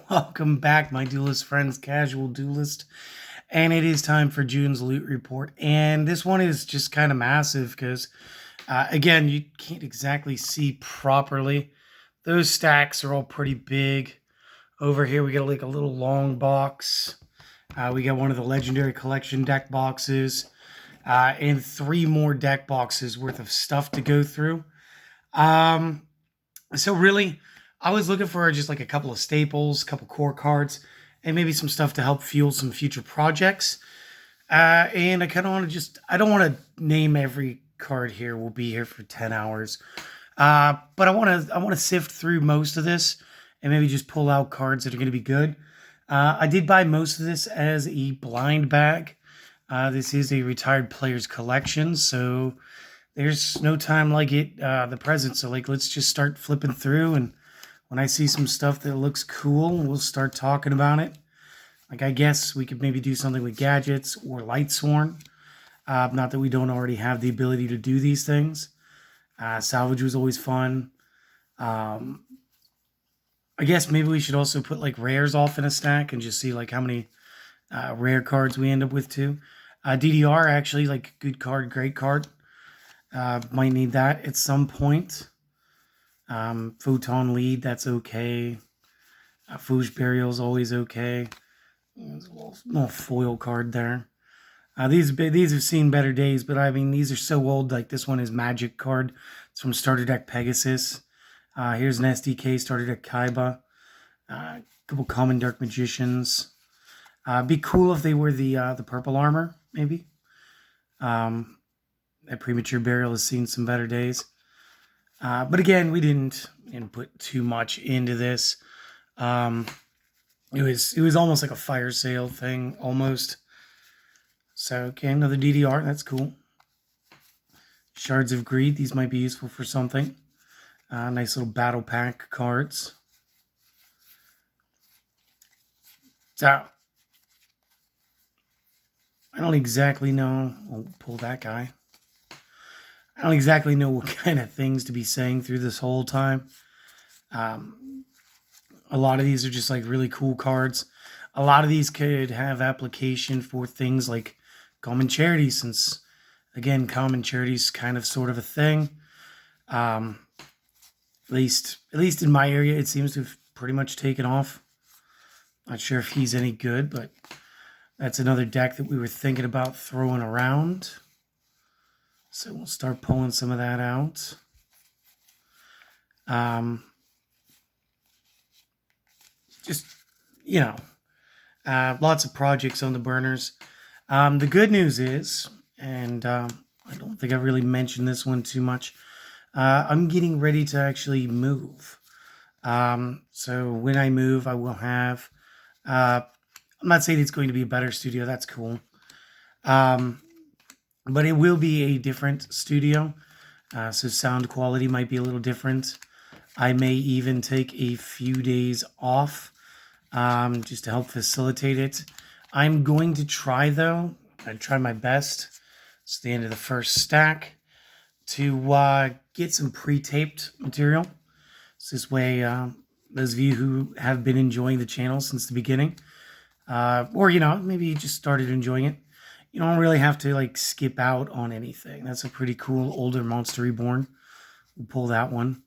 Welcome back, my duelist friends, Casual Duelist. And it is time for June's loot report. And this one is just kind of massive because, again, you can't exactly see properly. Those stacks are all pretty big. Over here, we got like a little long box. We got one of the Legendary Collection deck boxes. And three more deck boxes worth of stuff to go through. Um, so really, I was looking for just like a couple of staples, a couple core cards, and maybe some stuff to help fuel some future projects. And I kind of want to I don't want to name every card here. We'll be here for 10 hours. But I want to sift through most of this and maybe just pull out cards that are going to be good. I did buy most of this as a blind bag. This is a retired players collection, so there's no time like the present. So like, let's just start flipping through, and when I see some stuff that looks cool, we'll start talking about it. Like, I guess we could maybe do something with gadgets or Lightsworn. Not that we don't already have the ability to do these things. Salvage was always fun. Um, I guess maybe we should also put like rares off in a stack and just see like how many rare cards we end up with too. DDR actually, like, good card, great card. Might need that at some point. Photon Lead, that's okay. Foosh Burial's always okay. There's a little foil card there. These have seen better days, but I mean, these are so old. Like, this one is Magic card. It's from Starter Deck Pegasus. Here's an SDK Starter Deck Kaiba. A couple Common Dark Magicians. Be cool if they were the purple armor, maybe. That Premature Burial has seen some better days. But again, we didn't put too much into this. It was almost like a fire sale thing, almost. So, okay, another DDR, that's cool. Shards of Greed, these might be useful for something. Nice little battle pack cards. So, I don't exactly know. I'll pull that guy. I don't exactly know what kind of things to be saying through this whole time. A lot of these are just like really cool cards. A lot of these could have application for things like common charity, since, again, common charity is kind of sort of a thing. At least in my area, it seems to have pretty much taken off. Not sure if he's any good, but that's another deck that we were thinking about throwing around. So we'll start pulling some of that out. Just, lots of projects on the burners. The good news is, and I don't think I really mentioned this one too much, I'm getting ready to actually move. So when I move, I will have, I'm not saying it's going to be a better studio, that's cool. But it will be a different studio. So sound quality might be a little different. I may even take a few days off just to help facilitate it. I'm going to try, though. I try my best. It's the end of the first stack to get some pre-taped material. So this way, those of you who have been enjoying the channel since the beginning, or maybe you just started enjoying it, you don't really have to like skip out on anything. That's a pretty cool older Monster Reborn. We'll pull that one.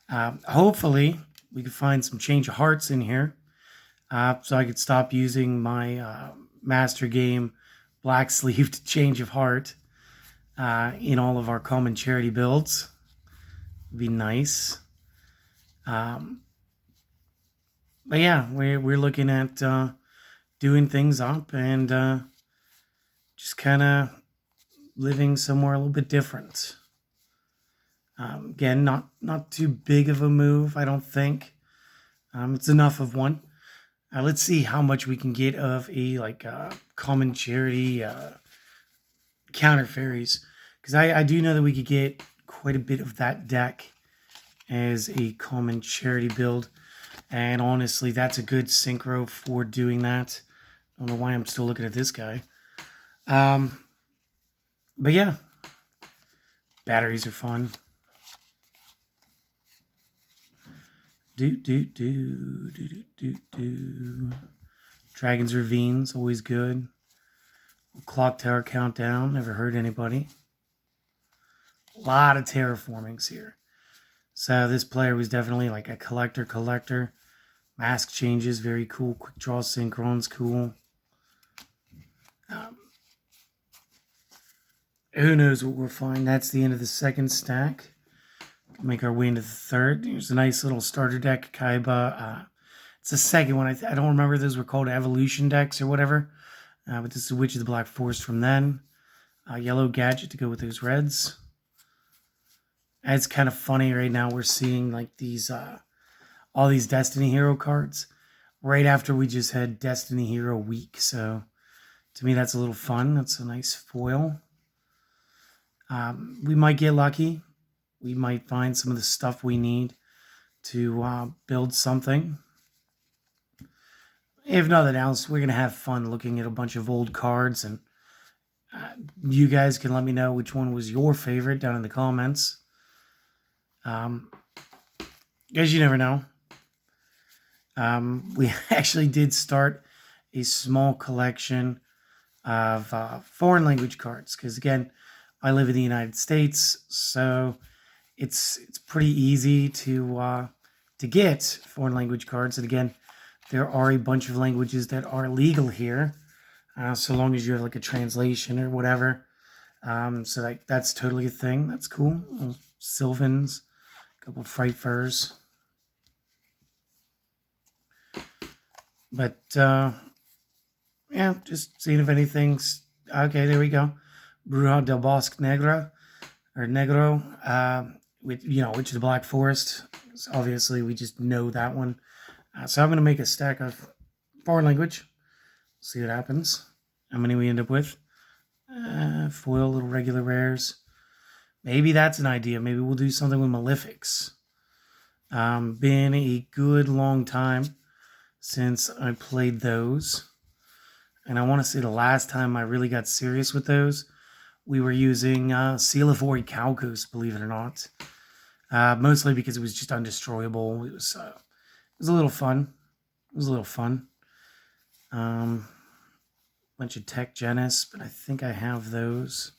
Hopefully, we can find some change of hearts in here, so I could stop using my Master Game Black Sleeved Change of Heart in all of our common charity builds. Would be nice. But yeah, we're looking at doing things up and just kind of living somewhere a little bit different. Again, not too big of a move, I don't think. It's enough of one. Let's see how much we can get of a common charity counter fairies, because I do know that we could get quite a bit of that deck as a common charity build, and honestly, that's a good synchro for doing that. I don't know why I'm still looking at this guy. But yeah, batteries are fun. Dragon's Ravine's always good. Clock Tower Countdown, never hurt anybody. A lot of terraformings here. So this player was definitely like a collector. Mask changes, very cool. Quick draw synchrons, cool. Who knows what we'll find. That's the end of the second stack. Make our way into the third. Here's a nice little starter deck, Kaiba. It's the second one. I don't remember if those were called evolution decks or whatever. But this is Witch of the Black Forest from then. Yellow gadget to go with those reds. It's kind of funny right now. We're seeing like these, all these Destiny Hero cards right after we just had Destiny Hero week. So to me, that's a little fun. That's a nice foil. We might get lucky. We might find some of the stuff we need to build something. If nothing else, we're going to have fun looking at a bunch of old cards, and you guys can let me know which one was your favorite down in the comments. Because you never know. We actually did start a small collection of foreign language cards, because again, I live in the United States, so it's pretty easy to get foreign language cards. And again, there are a bunch of languages that are legal here, so long as you have like a translation or whatever. So that's totally a thing. That's cool. Sylvans, a couple of Fright Furs. But yeah, just seeing if anything's okay. There we go. Bruja del Bosque Negra or Negro, with Witch of the Black Forest. So obviously, we just know that one. So I'm gonna make a stack of foreign language. See what happens. How many we end up with? Foil, little regular rares. Maybe that's an idea. Maybe we'll do something with Malefics. Been a good long time since I played those. And I want to say the last time I really got serious with those, we were using Seal of Void Calcos, believe it or not. Mostly because it was just undestroyable. It was a little fun. Bunch of Tech Genis, but I think I have those.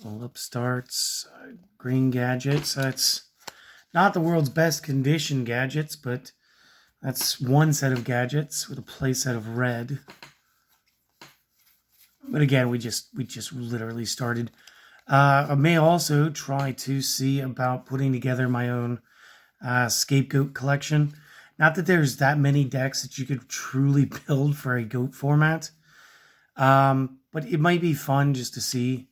Little upstarts, green gadgets. That's not the world's best condition gadgets, but that's one set of gadgets with a play set of red. But again, we just literally started. I may also try to see about putting together my own scapegoat collection. Not that there's that many decks that you could truly build for a goat format, but it might be fun just to see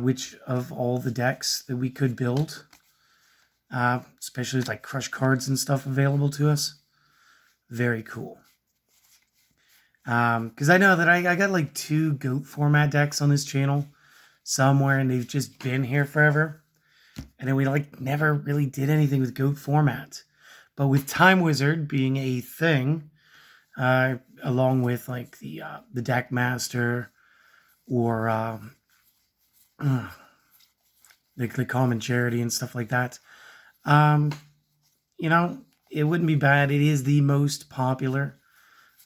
which of all the decks that we could build, especially with like crush cards and stuff available to us. Very cool. Because I know that I got like 2 goat format decks on this channel somewhere, and they've just been here forever. And then we like never really did anything with goat format. But with Time Wizard being a thing, along with like the Deck Master or the Common Charity and stuff like that, it wouldn't be bad. It is the most popular.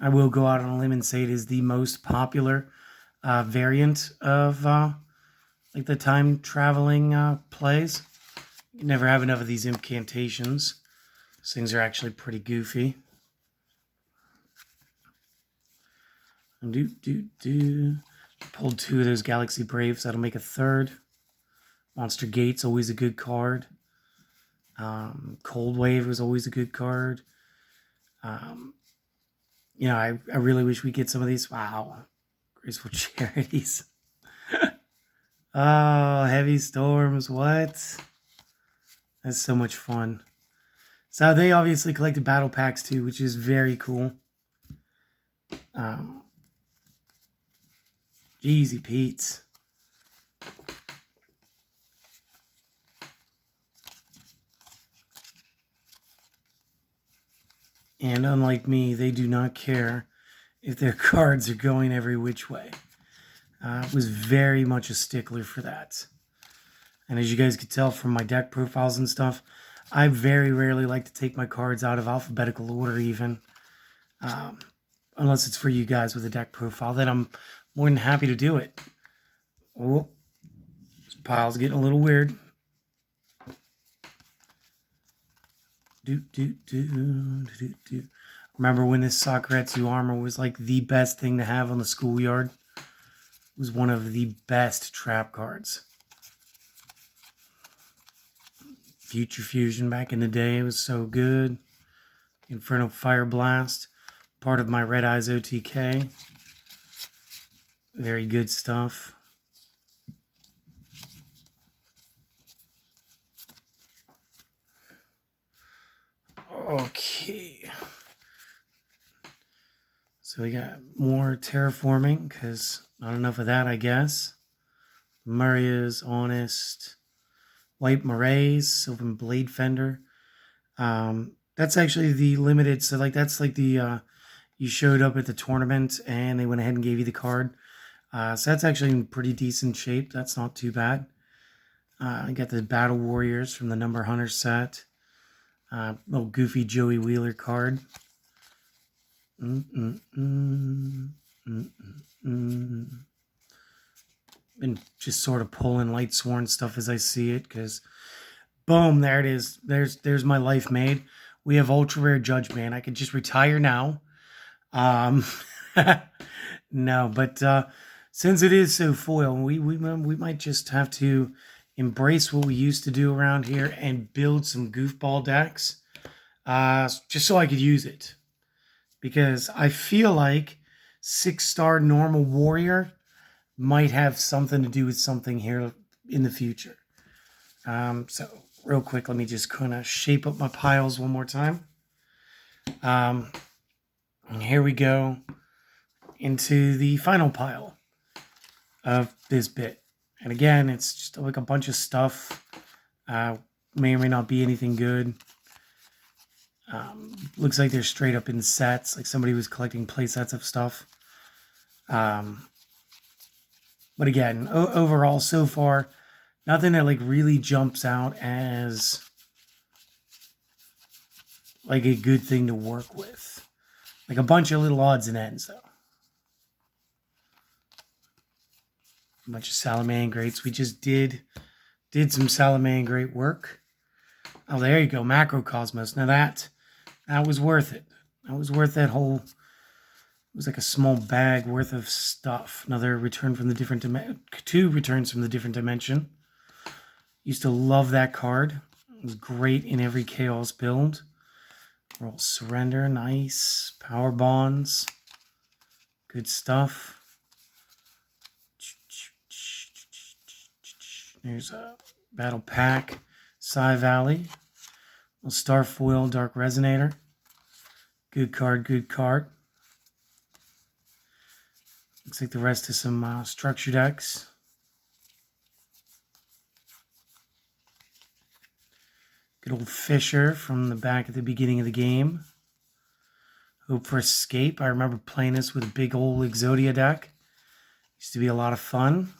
I will go out on a limb and say it is the most popular variant of like the time traveling plays. You never have enough of these incantations. These things are actually pretty goofy. Pulled 2 of those Galaxy Braves. That'll make a third. Monster Gate's always a good card. Cold Wave was always a good card. I really wish we get some of these. Wow. Graceful Charities. Oh, Heavy Storms. What? That's so much fun. So they obviously collected battle packs too, which is very cool. Jeezy Pete's. And unlike me, they do not care if their cards are going every which way. Was very much a stickler for that. And as you guys could tell from my deck profiles and stuff, I very rarely like to take my cards out of alphabetical order even. Unless it's for you guys with a deck profile, then I'm more than happy to do it. Oh, this pile's getting a little weird. Remember when this Sakuretsu armor was like the best thing to have on the schoolyard? It was one of the best trap cards. Future Fusion back in the day was so good. Inferno Fire Blast, part of my Red Eyes OTK. Very good stuff. Okay. So we got more terraforming, because not enough of that, I guess. Maria's Honest, White Marays, Sylvan Blade Fender. That's actually the limited, so like that's like the you showed up at the tournament and they went ahead and gave you the card. So that's actually in pretty decent shape. That's not too bad. I got the Battle Warriors from the Number Hunter set. Little goofy Joey Wheeler card. Been just sort of pulling Lightsworn stuff as I see it, because boom, there it is. There's my life made. We have ultra rare Judge Man. I could just retire now. No, but since it is so foil, we might just have to embrace what we used to do around here and build some goofball decks, just so I could use it. Because I feel like 6-star normal warrior might have something to do with something here in the future. So real quick, let me just kind of shape up my piles one more time. And here we go into the final pile of this bit. And again, it's just like a bunch of stuff. May or may not be anything good. Looks like they're straight up in sets, like somebody was collecting play sets of stuff. But again, overall, so far, nothing that like really jumps out as like a good thing to work with. Like a bunch of little odds and ends, though. A bunch of Salamangreats. We just did some Salamangreat work. Oh, there you go, Macrocosmos. Now that was worth it. That was worth that whole. It was like a small bag worth of stuff. Another return from the different dimension. 2 returns from the different dimension. Used to love that card. It was great in every Chaos build. Roll Surrender, nice. Power Bonds. Good stuff. There's a Battle Pack. Psy Valley. Little Starfoil, Dark Resonator. Good card, good card. Looks like the rest is some structure decks. Good old Fisher from the back at the beginning of the game. Hope for Escape. I remember playing this with a big old Exodia deck. Used to be a lot of fun.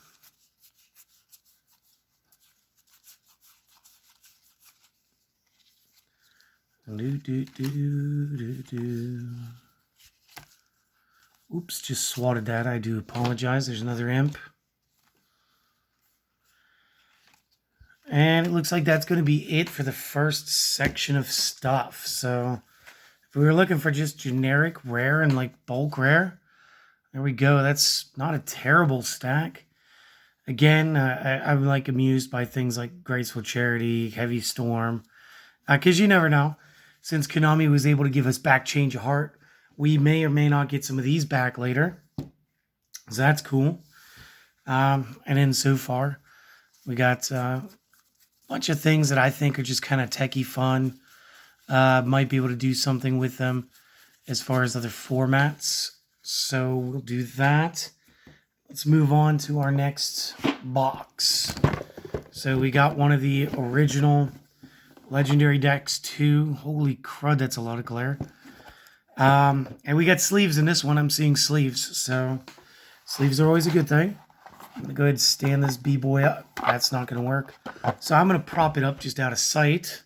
Oops, just swatted that. I do apologize. There's another imp. And it looks like that's going to be it for the first section of stuff. So if we were looking for just generic rare and like bulk rare, there we go. That's not a terrible stack. Again, I'm like amused by things like Graceful Charity, Heavy Storm, because you never know. Since Konami was able to give us back Change of Heart, we may or may not get some of these back later. So that's cool. And then so far, we got a bunch of things that I think are just kind of techie fun. Might be able to do something with them as far as other formats. So we'll do that. Let's move on to our next box. So we got one of the original Legendary decks 2. Holy crud, that's a lot of glare. And we got sleeves in this one. I'm seeing sleeves. So sleeves are always a good thing. I'm going to go ahead and stand this B-boy up. That's not going to work. So I'm going to prop it up just out of sight.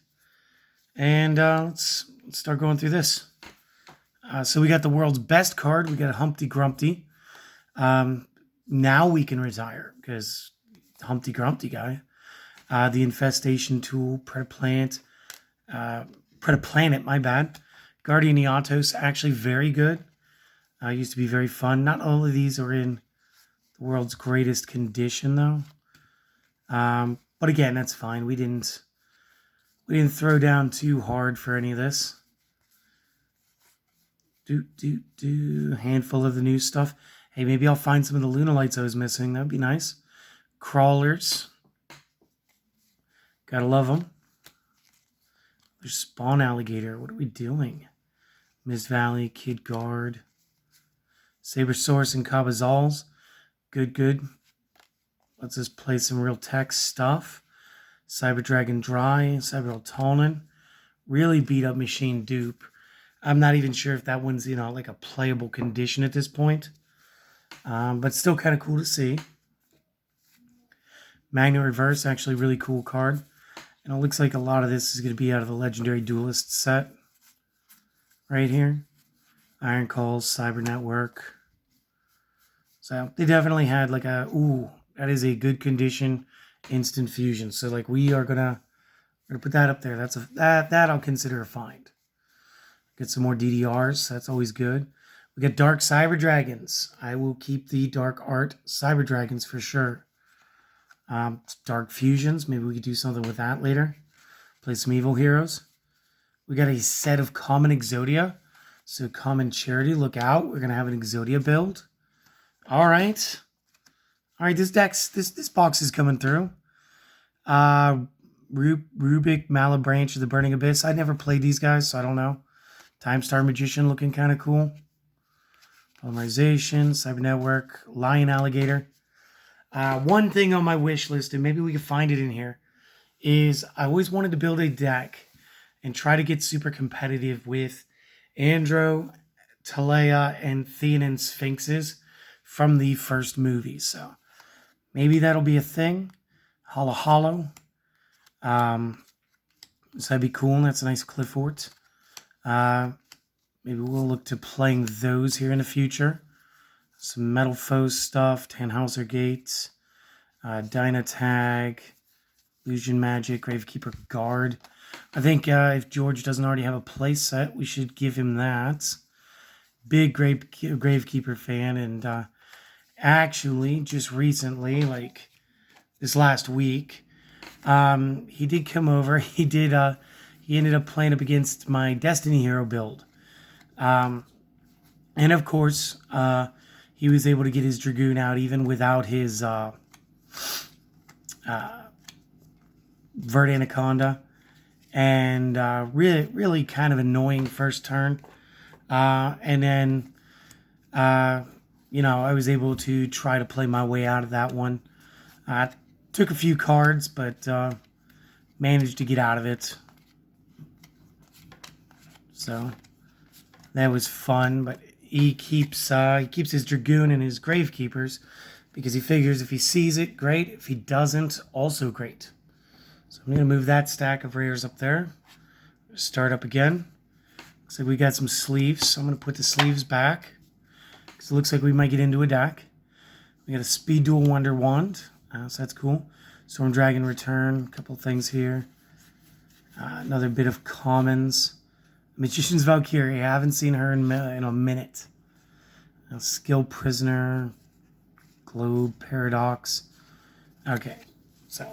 And let's start going through this. So we got the world's best card. We got Humpty Grumpty. Now we can retire because Humpty Grumpty guy. The Infestation Tool, Predaplanet, my bad. Guardian Eatos, actually very good. Used to be very fun. Not all of these are in the world's greatest condition though. But again, that's fine. We didn't throw down too hard for any of this. Handful of the new stuff. Hey, maybe I'll find some of the Lunalights I was missing. That'd be nice. Crawlers. Gotta love them. There's Spawn Alligator. What are we doing? Miss Valley, Kid Guard. Sabersaurus and Cabazals. Good. Let's just play some real tech stuff. Cyber Dragon Dry. Cyber Altonin. Really beat up Machine Dupe. I'm not even sure if that one's, like a playable condition at this point. But still kind of cool to see. Magnet Reverse, actually really cool card. And it looks like a lot of this is going to be out of the Legendary Duelist set. Right here. Iron Calls, Cyber Network. So they definitely had like that is a good condition instant fusion. So like we are gonna put that up there. That I'll consider a find. Get some more DDRs. That's always good. We got Dark Cyber Dragons. I will keep the Dark Art Cyber Dragons for sure. Dark Fusions. Maybe we could do something with that later. Play some Evil Heroes. We got a set of Common Exodia. So Common Charity, look out. We're going to have an Exodia build. All right. This box is coming through. Rubik, Malabranch, the Burning Abyss. I never played these guys, so I don't know. Time Star Magician looking kind of cool. Polymerization, Cyber Network, Lion Alligator. One thing on my wish list, and maybe we can find it in here, is I always wanted to build a deck and try to get super competitive with Andro, Talea, and Theanin Sphinxes from the first movie. So maybe that'll be a thing. Hollow. So that'd be cool. And that's a nice Cliffort. Maybe we'll look to playing those here in the future. Some Metal Foe stuff, Tannhauser Gates, Dynatag, Illusion Magic, Gravekeeper Guard. I think if George doesn't already have a play set, we should give him that. Big Gravekeeper fan, and actually, just recently, like this last week, he did come over. He ended up playing up against my Destiny Hero build. And of course, he was able to get his Dragoon out even without his Vert Anaconda. And really kind of annoying first turn. And then, I was able to try to play my way out of that one. Took a few cards, but managed to get out of it. So that was fun, but he keeps his Dragoon and his Gravekeepers because he figures if he sees it, great. If he doesn't, also great. So I'm going to move that stack of rares up there. Start up again. Looks like we got some sleeves, so I'm going to put the sleeves back because it looks like we might get into a deck. We got a Speed Duel Wonder Wand, so that's cool. Storm Dragon Return, a couple things here. Another bit of commons. Magician's Valkyrie, I haven't seen her in a minute. Skill Prisoner, Globe, Paradox. Okay, so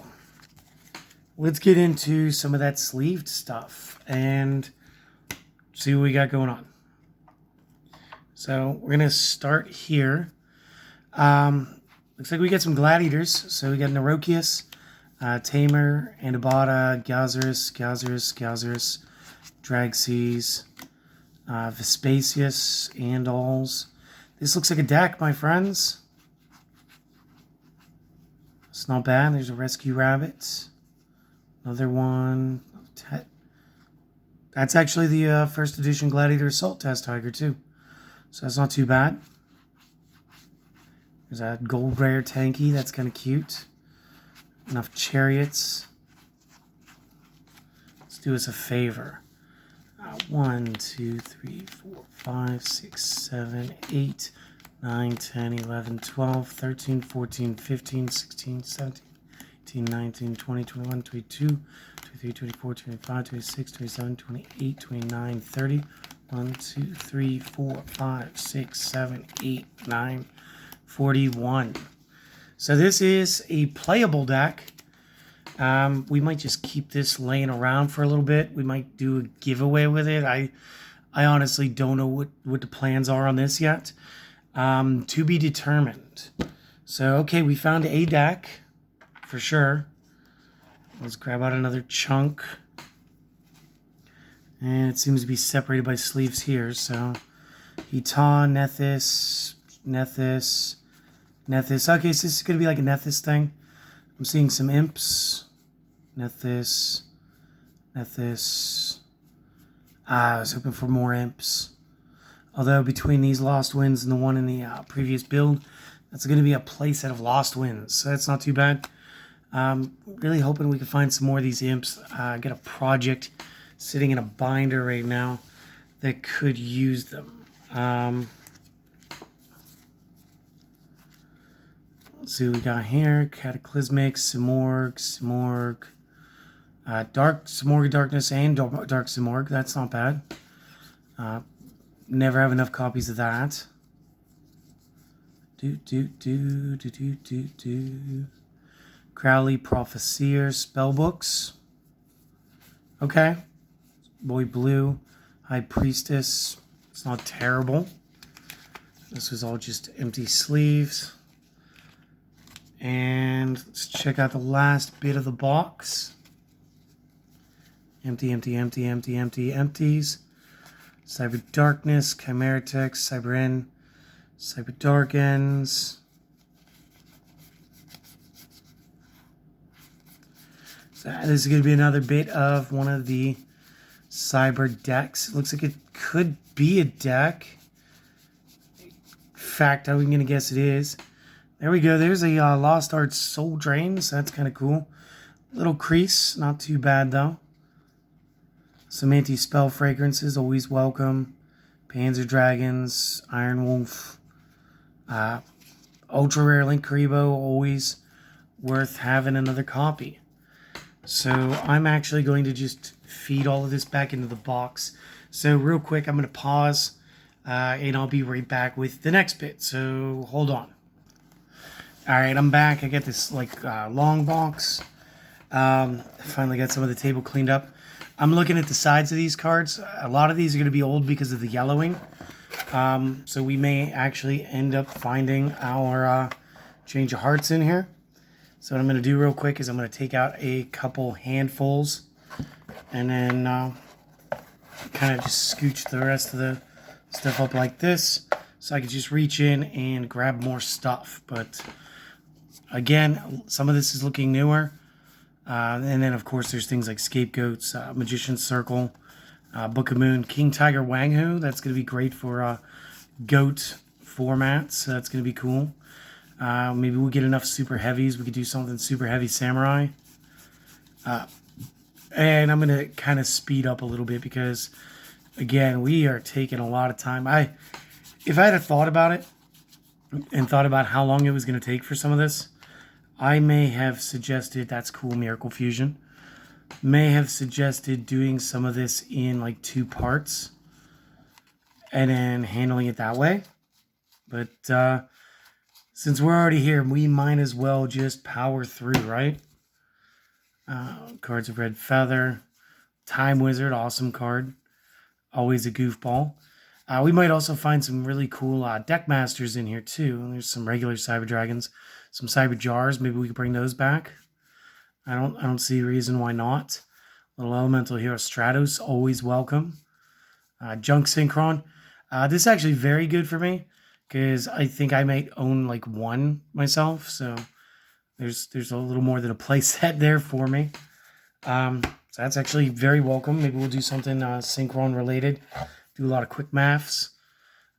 let's get into some of that sleeved stuff and see what we got going on. So we're going to start here. Looks like we got some Gladiators. So we got Nerokius, Tamer, Andabata, Galzerus, Dragseas, Vespasius, Andals. This looks like a deck, my friends. It's not bad. There's a Rescue Rabbit. Another one. That's actually the first edition Gladiator Assault Test Tiger, too. So that's not too bad. There's a Gold Rare Tanky. That's kind of cute. Enough Chariots. Let's do us a favor. 1, 2, 3, 4, 5, 6, 7, 8, 9, 10, 11, 12, 13, 14, 15, 16, 17, 18, 19, 20, 21, 22, 23, 24, 25, 26, 27, 28, 29, 30. 1, 2, 3, 4, 5, 6, 7, 8, 9, 41. So this is a playable deck. We might just keep this laying around for a little bit. We might do a giveaway with it. I honestly don't know what the plans are on this yet. To be determined. So, okay, we found a deck for sure. Let's grab out another chunk. And it seems to be separated by sleeves here. So, Eton, Nethys, Nethys, Nethys. Okay, so this is going to be like a Nethys thing. I'm seeing some imps. Nethys, Nethys. I was hoping for more imps. Although between these Lost Winds and the one in the previous build, that's going to be a playset of Lost Winds. So that's not too bad. Really hoping we can find some more of these imps. Get a project sitting in a binder right now that could use them. Let's see what we got here. Cataclysmic, Simorg, Dark Simorg Darkness, and Dark Simorg. That's not bad. Never have enough copies of that. Crowley Prophecyr Spellbooks. Okay. Boy Blue, High Priestess. It's not terrible. This was all just empty sleeves. And let's check out the last bit of the box. Empty, empty, empty, empty, empty, empties. Cyber Darkness, Chimeratex, Cyber Cyber Darkens. So this is going to be another bit of one of the Cyber decks. It looks like it could be a deck. In fact, I'm going to guess it is. There we go. There's a Lost Arts Soul Drain, so that's kind of cool. Little crease, not too bad though. Some anti-spell fragrances, always welcome. Panzer Dragons, Iron Wolf. Ultra Rare Link Karibo, always worth having another copy. So I'm actually going to just feed all of this back into the box. So real quick, I'm going to pause and I'll be right back with the next bit. So hold on. All right, I'm back. I got this long box. Finally got some of the table cleaned up. I'm looking at the sides of these cards. A lot of these are going to be old because of the yellowing. So we may actually end up finding our Change of Hearts in here. So what I'm going to do real quick is I'm going to take out a couple handfuls and then kind of just scooch the rest of the stuff up like this so I can just reach in and grab more stuff. But again, some of this is looking newer. And then, of course, there's things like Scapegoats, Magician's Circle, Book of Moon, King Tiger Wanghu. That's going to be great for goat formats. So that's going to be cool. Maybe we'll get enough super heavies. We could do something super heavy samurai. And I'm going to kind of speed up a little bit because, again, we are taking a lot of time. If I had thought about it and thought about how long it was going to take for some of this, I may have suggested, that's cool, Miracle Fusion. May have suggested doing some of this in like 2 parts and then handling it that way. But since we're already here, we might as well just power through, right? Cards of Red Feather. Time Wizard, awesome card. Always a goofball. We might also find some really cool deck masters in here too. There's some regular Cyber Dragons. Some Cyber Jars, maybe we could bring those back. I don't see a reason why not. Little Elemental Hero Stratos, always welcome. Junk Synchron. This is actually very good for me because I think I might own like 1 myself. So there's a little more than a play set there for me. So that's actually very welcome. Maybe we'll do something Synchron related. Do a lot of quick maths.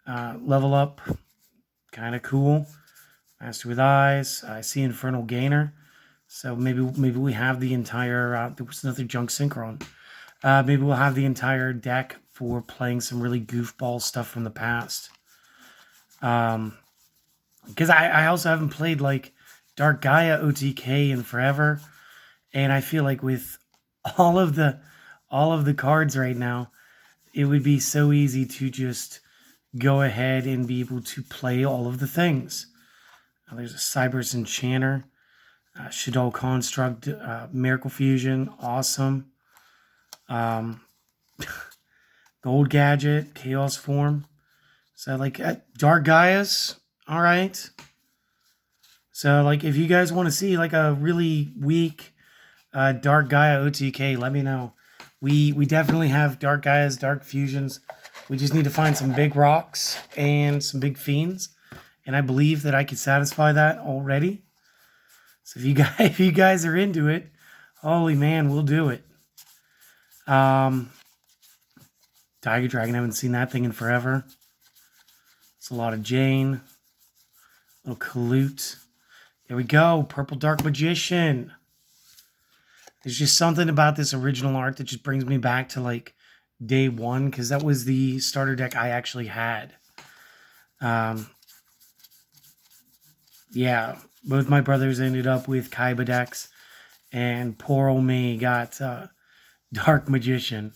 Level up, kind of cool. Master with Eyes. I see Infernal Gainer. So maybe we have the entire. There was another Junk Synchron. Maybe we'll have the entire deck for playing some really goofball stuff from the past. Because I also haven't played like Dark Gaia OTK in forever, and I feel like with all of the cards right now, it would be so easy to just go ahead and be able to play all of the things. There's a Cyberse Enchanter, Shadow Construct, Miracle Fusion, awesome. Gold Gadget, Chaos Form. So like Dark Gaia's, all right. So like if you guys want to see like a really weak Dark Gaia OTK, let me know. We definitely have Dark Gaias, Dark Fusions. We just need to find some big rocks and some big fiends. And I believe that I can satisfy that already. So if you guys are into it, holy man, we'll do it. Tiger Dragon, I haven't seen that thing in forever. It's a lot of Jane. Little Kalute. There we go. Purple Dark Magician. There's just something about this original art that just brings me back to like day one, because that was the starter deck I actually had. Yeah, both my brothers ended up with Kaiba decks, and poor old me got Dark Magician,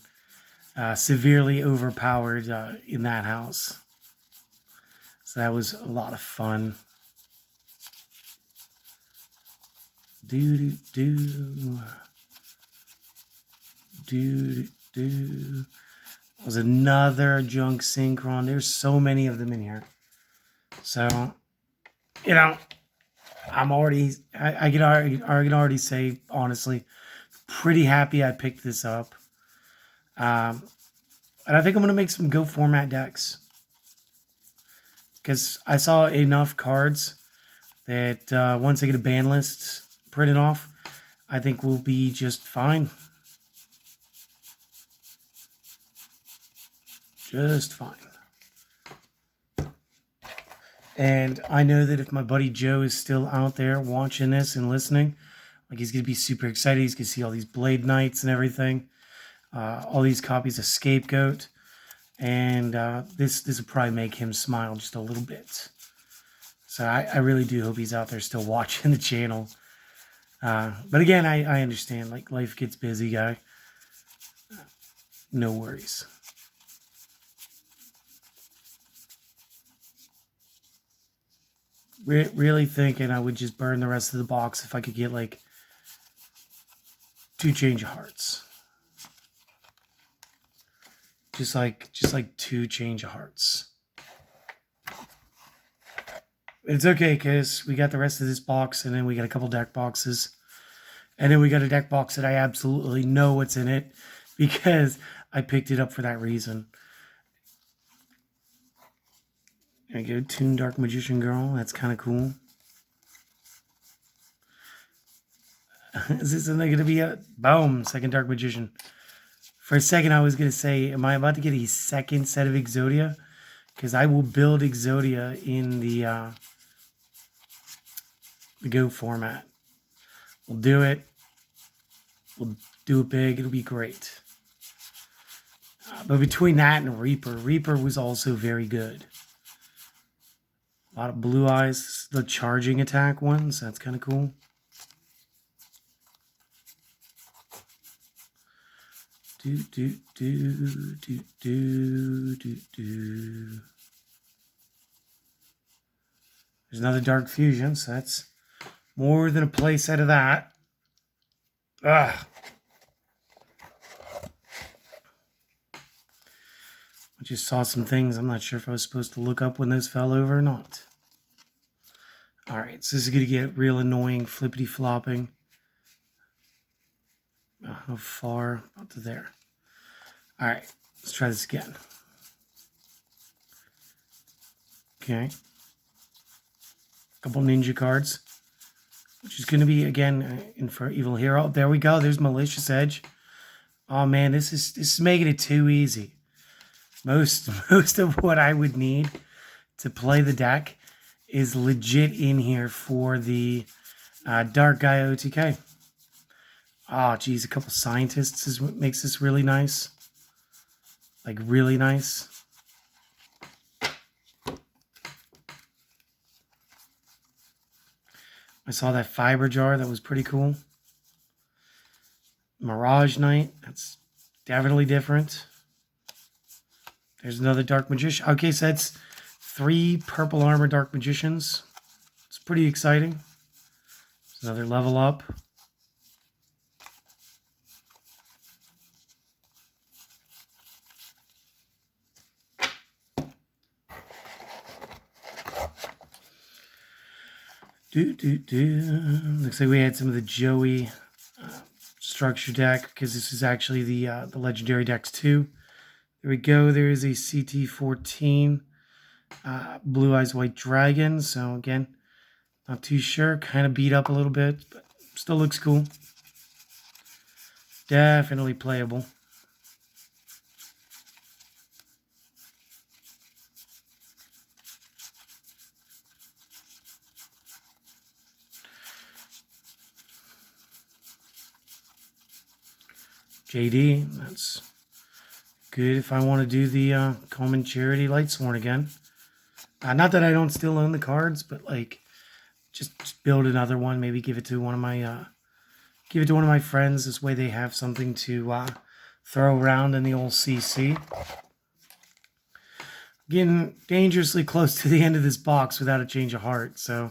severely overpowered in that house. So that was a lot of fun. Was another junk synchron. There's so many of them in here. So, you know, I can already say, honestly, pretty happy I picked this up. And I think I'm going to make some Go format decks. Because I saw enough cards that once I get a ban list printed off, I think we'll be just fine. Just fine. And I know that if my buddy Joe is still out there watching this and listening, like he's going to be super excited. He's going to see all these Blade Knights and everything. All these copies of Scapegoat. And this will probably make him smile just a little bit. So I really do hope he's out there still watching the channel. But again, I understand. Like, life gets busy, guy. No worries. Really thinking I would just burn the rest of the box if I could get, like, 2 Change of Hearts. Just like 2 Change of Hearts. It's okay, because we got the rest of this box, and then we got a couple deck boxes. And then we got a deck box that I absolutely know what's in it, because I picked it up for that reason. There you go, Toon Dark Magician Girl. That's kind of cool. Is this going to be a... Boom, second Dark Magician. For a second, I was going to say, am I about to get a second set of Exodia? Because I will build Exodia in the Go format. We'll do it. We'll do it big. It'll be great. But between that and Reaper was also very good. A lot of blue eyes. The charging attack ones. That's kind of cool. There's another Dark Fusion, so that's more than a play set of that. Ugh. I just saw some things. I'm not sure if I was supposed to look up when those fell over or not. Alright, so this is going to get real annoying, flippity flopping. How far? Up to there. Alright, let's try this again. Okay. Couple ninja cards. Which is going to be, again, in for Evil Hero. There we go. There's Malicious Edge. Oh, man, this is making it too easy. Most of what I would need to play the deck is legit in here for the Dark Gaia OTK. Oh, geez, a couple scientists is what makes this really nice. Like, really nice. I saw that fiber jar. That was pretty cool. Mirage Knight. That's definitely different. There's another Dark Magician. Okay, so that's 3 purple armor Dark Magicians. It's pretty exciting. It's another level up. Looks like we had some of the Joey structure deck, because this is actually the legendary decks too. There we go. There is a CT14 Blue Eyes White Dragon. So again, not too sure. Kind of beat up a little bit, but still looks cool. Definitely playable. JD, that's good if I want to do the Common Charity Lightsworn again. Not that I don't still own the cards, but like just build another one. Maybe give it to one of my friends. This way they have something to throw around in the old CC. Getting dangerously close to the end of this box without a change of heart, so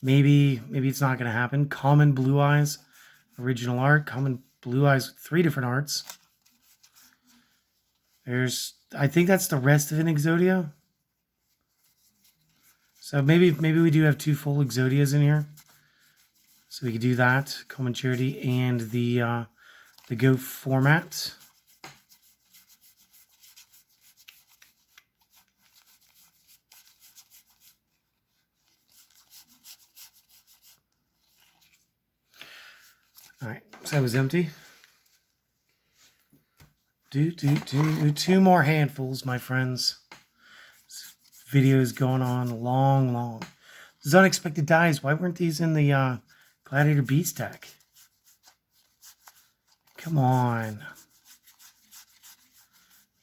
maybe it's not going to happen. Common Blue Eyes, original art. Common Blue Eyes with 3 different arts. I think that's the rest of an Exodia. So maybe we do have 2 full Exodias in here. So we could do that. Common Charity and the Go format. All right, so that was empty. 2 more handfuls, my friends. This video is going on long. These unexpected dies. Why weren't these in the Gladiator Beast deck? Come on.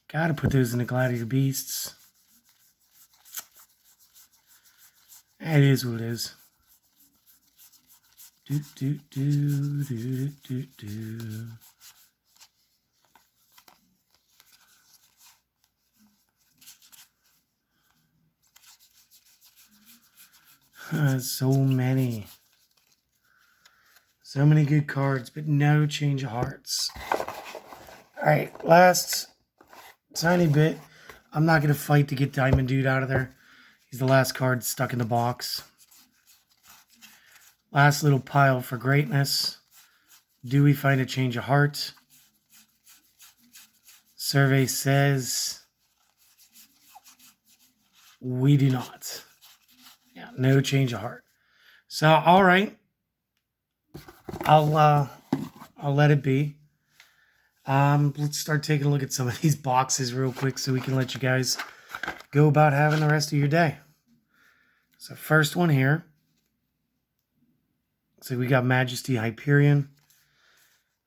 Gotta put those in the Gladiator Beasts. It is what it is. So many good cards, but no change of hearts. All right, last tiny bit. I'm not going to fight to get Diamond Dude out of there. He's the last card stuck in the box. Last little pile for greatness. Do we find a change of heart? Survey says we do not. Yeah, no change of heart. So, all right. I'll let it be. Let's start taking a look at some of these boxes real quick so we can let you guys go about having the rest of your day. So first one here. So we got Majesty Hyperion,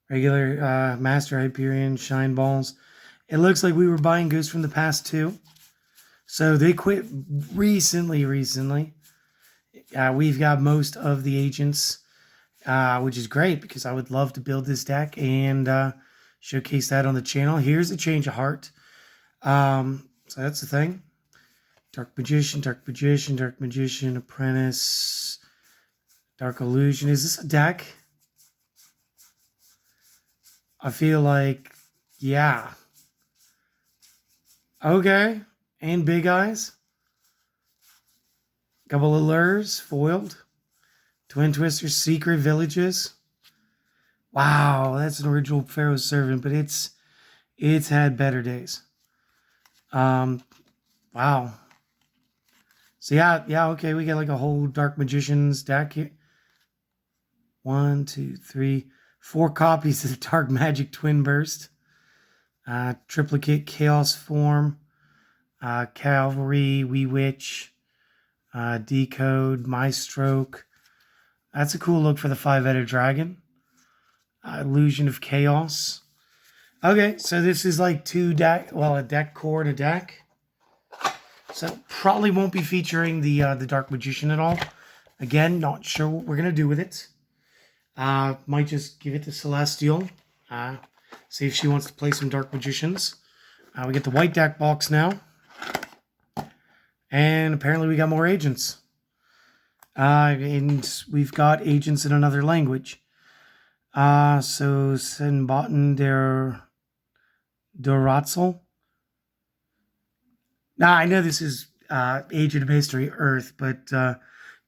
regular Master Hyperion, Shine Balls. It looks like we were buying Ghosts from the Past too. So they quit recently. We've got most of the agents, which is great because I would love to build this deck and showcase that on the channel. Here's a change of heart. So that's the thing. Dark Magician, Apprentice, Dark Illusion. Is this a deck? I feel like, yeah. Okay. And Big Eyes. Couple of Lures, foiled. Twin Twisters, Secret Villages. Wow, that's an original Pharaoh's Servant, but it's had better days. Wow. So yeah, okay, we got like a whole Dark Magicians deck here. 1, 2, 3, 4 copies of Dark Magic Twin Burst. Triplicate Chaos Form. Cavalry, Wee Witch. Decode, My Stroke. That's a cool look for the 5-headed dragon. Illusion of Chaos. Okay, so this is like two deck, well, a deck core and a deck. So probably won't be featuring the Dark Magician at all. Again, not sure what we're gonna do with it. Might just give it to Celestial. See if she wants to play some Dark Magicians. We get the white deck box now. And apparently we got more agents. And we've got agents in another language. So Senbaten der Doratzel. Now, I know this is Agent of History Earth, but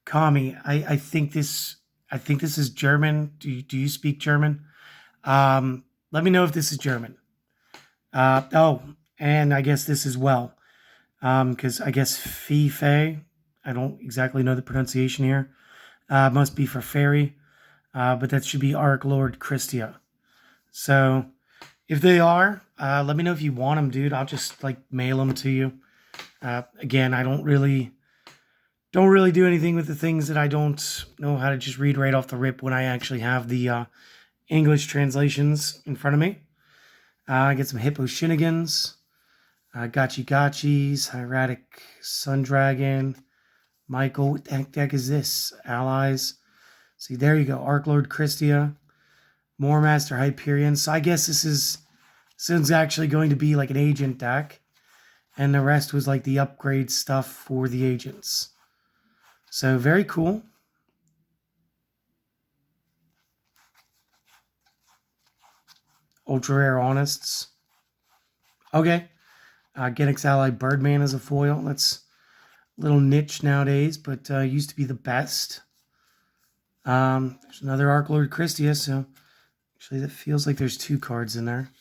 Kami, I think this is German. Do you speak German? Let me know if this is German. Oh, and I guess this as well. Because I guess Fei, I don't exactly know the pronunciation here. Must be for fairy. But that should be Arc Lord Christia. So if they are, let me know if you want them, dude. I'll just like mail them to you. Again, I don't really do anything with the things that I don't know how to just read right off the rip when I actually have the English translations in front of me. I get some Hippo Shinigans, Gachi Gachis, Hieratic Sun Dragon, Michael. What the heck deck is this? Allies. See, there you go. Arc Lord Christia, More Master Hyperion. So I guess this is actually going to be like an agent deck. And the rest was like the upgrade stuff for the agents. So very cool. Ultra Rare Honest. Okay. Genix Ally Birdman as a foil. That's a little niche nowadays, but used to be the best. There's another Arc Lord Christia, so actually that feels like there's two cards in there.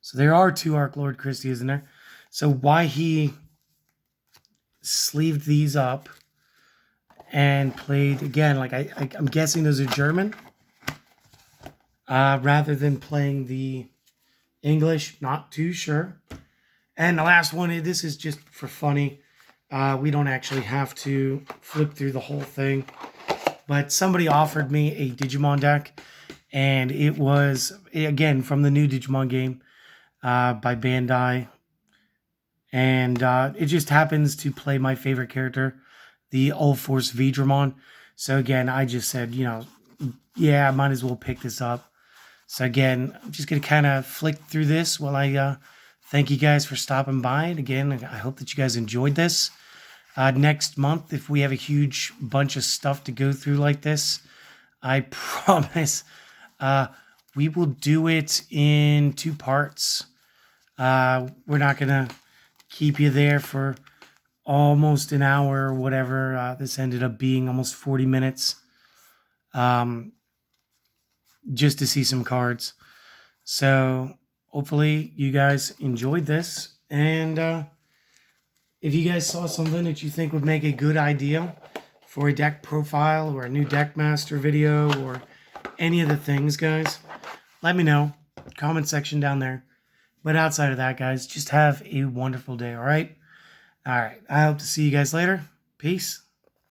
So there are two Arc Lord Christias in there. So why he sleeved these up and played, again, like I'm guessing those are German. Rather than playing the English, not too sure. And the last one, this is just for funny. We don't actually have to flip through the whole thing. But somebody offered me a Digimon deck. And it was, again, from the new Digimon game by Bandai. And it just happens to play my favorite character, the All-Force Vidramon. So again, I just said, yeah, I might as well pick this up. So again, I'm just going to kind of flick through this while I thank you guys for stopping by. And again, I hope that you guys enjoyed this. Next month, if we have a huge bunch of stuff to go through like this, I promise we will do it in 2 parts. We're not going to keep you there for almost an hour or whatever. This ended up being almost 40 minutes. Just to see some cards. So hopefully you guys enjoyed this. And if you guys saw something that you think would make a good idea for a deck profile or a new deck master video or any of the things, guys, let me know. Comment section down there. But outside of that, guys, just have a wonderful day, all right? All right. I hope to see you guys later. Peace.